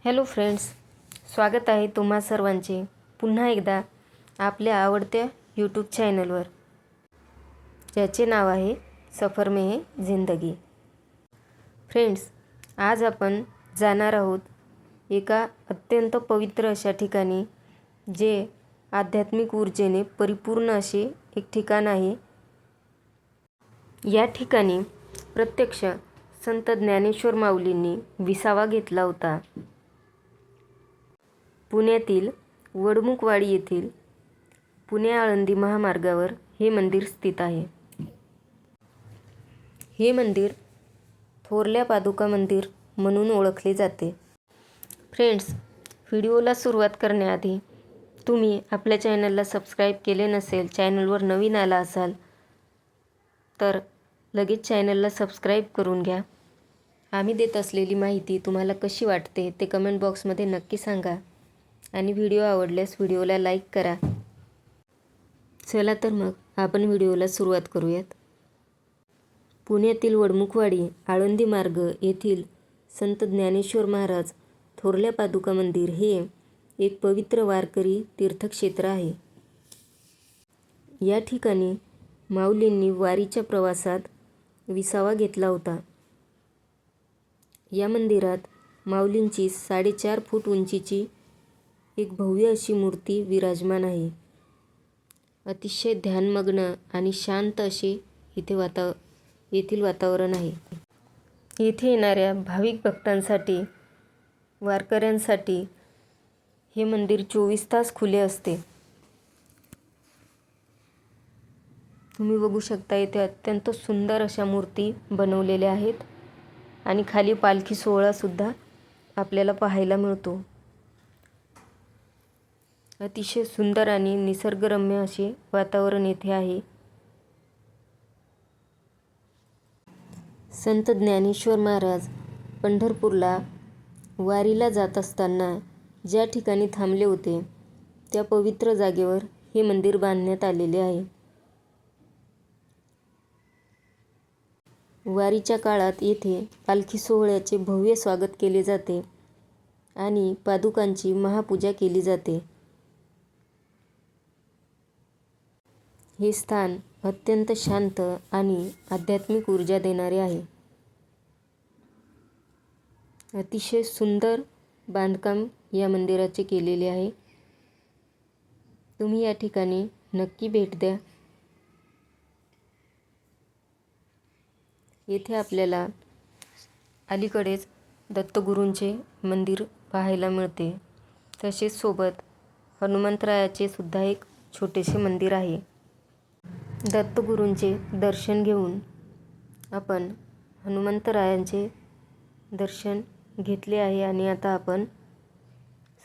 Hello friends, स्वागत आहे तुम्हा सर्वांचे पुन्हा एकदा आपल्या आवडत्या यूट्यूब चॅनलवर, ज्याचे नाव आहे सफर में है जिंदगी। फ्रेंड्स, आज आपण जाणार आहोत एका अत्यंत पवित्र अशा ठिकाणी, जे आध्यात्मिक ऊर्जेने परिपूर्ण असे एक ठिकाण आहे। या ठिकाणी प्रत्यक्ष संत ज्ञानेश्वर माऊलींनी विसावा घेतला होता। पुण्यातील वडमुखवाडी येथील पुणे आळंदी महामार्गावर हे मंदिर स्थित आहे। हे मंदिर थोरल्या पादुका मंदिर म्हणून ओळखले जाते। फ्रेंड्स, व्हिडिओला सुरुवात करण्याआधी तुम्ही आपल्या चॅनलला सबस्क्राईब केले नसेल, चॅनलवर नवीन आला असाल तर लगेच चॅनलला सबस्क्राईब करून घ्या। आम्ही देत असलेली माहिती तुम्हाला कशी वाटते ते कमेंट बॉक्समध्ये नक्की सांगा आणि व्हिडिओ आवडल्यास व्हिडिओला लाईक करा। चला तर मग आपण व्हिडिओला सुरुवात करूयात। पुण्यातील वडमुखवाडी आळंदी मार्ग येथील संत ज्ञानेश्वर महाराज थोरल्या पादुका मंदिर हे एक पवित्र वारकरी तीर्थक्षेत्र आहे। या ठिकाणी माऊलींनी वारीच्या प्रवासात विसावा घेतला होता। या मंदिरात माऊलींची 4.5 फूट उंचीची एक भव्य अशी मूर्ती विराजमान आहे। अतिशय ध्यानमग्न आणि शांत असे येथील वातावरण आहे। येथे येणाऱ्या भाविक भक्तांसाठी, वारकऱ्यांसाठी हे मंदिर 24 तास खुले असते। तुम्ही बघू शकता, येथे अत्यंत सुंदर अशा मूर्ती बनवलेल्या आहेत आणि खाली पालखी सोहळा सुद्धा आपल्याला पाहायला मिळतो। अतिशय सुंदर आणि निसर्गरम्य असे वातावरण येथे आहे। संत ज्ञानेश्वर महाराज पंढरपूरला वारीला जात असताना ज्या ठिकाणी थांबले होते, त्या पवित्र जागेवर हे मंदिर बांधण्यात आलेले आहे। वारीच्या काळात येथे पालखी सोहळ्याचे भव्य स्वागत केले जाते आणि पादुकांची महापूजा केली जाते। हे स्थान अत्यंत शांत आणि आध्यात्मिक ऊर्जा देणारे आहे। अतिशय सुंदर बांधकाम या मंदिराचे केलेले आहे। तुम्ही या ठिकाणी नक्की भेट द्या। येथे आपल्याला अलीकडेच दत्तगुरूंचे मंदिर पाहायला मिळते। तसेच सोबत हनुमंतरायाचे सुद्धा एक छोटेसे मंदिर आहे। दत्तगुरूंचे दर्शन घेऊन आपण हनुमंतरायांचे दर्शन घेतले आहे आणि आता आपण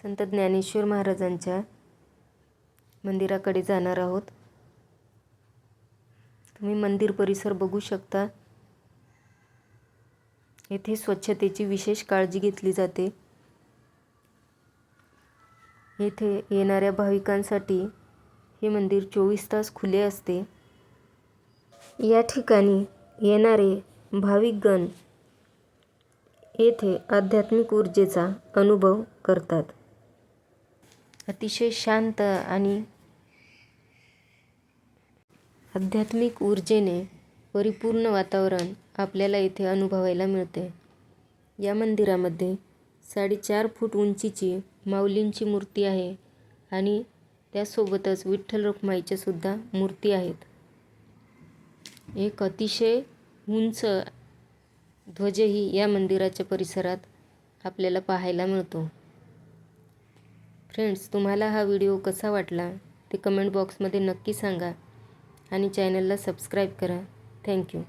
संत ज्ञानेश्वर महाराजांच्या मंदिराकडे जाणार आहोत। तुम्ही मंदिर परिसर बघू शकता। येथे स्वच्छतेची विशेष काळजी घेतली जाते। येथे येणाऱ्या भाविकांसाठी हे मंदिर 24 तास खुले असते। या ठिकाणी येणारे भाविकगण येथे आध्यात्मिक ऊर्जेचा अनुभव करतात। अतिशय शांत आणि आध्यात्मिक ऊर्जेने परिपूर्ण वातावरण आपल्याला येथे अनुभवायला मिळते। या मंदिरामध्ये 4.5 फूट उंचीची माऊलींची मूर्ती आहे आणि त्यासोबतच विठ्ठल रखुमाईच्या सुद्धा मूर्ती आहेत। एक अतिशय उंच ध्वजही या मंदिराच्या परिसरात आपल्याला पाहायला मिळतो। फ्रेंड्स, तुम्हाला हा व्हिडिओ कसा वाटला ते कमेंट बॉक्समध्ये नक्की सांगा आणि चॅनलला सबस्क्राईब करा। थँक्यू।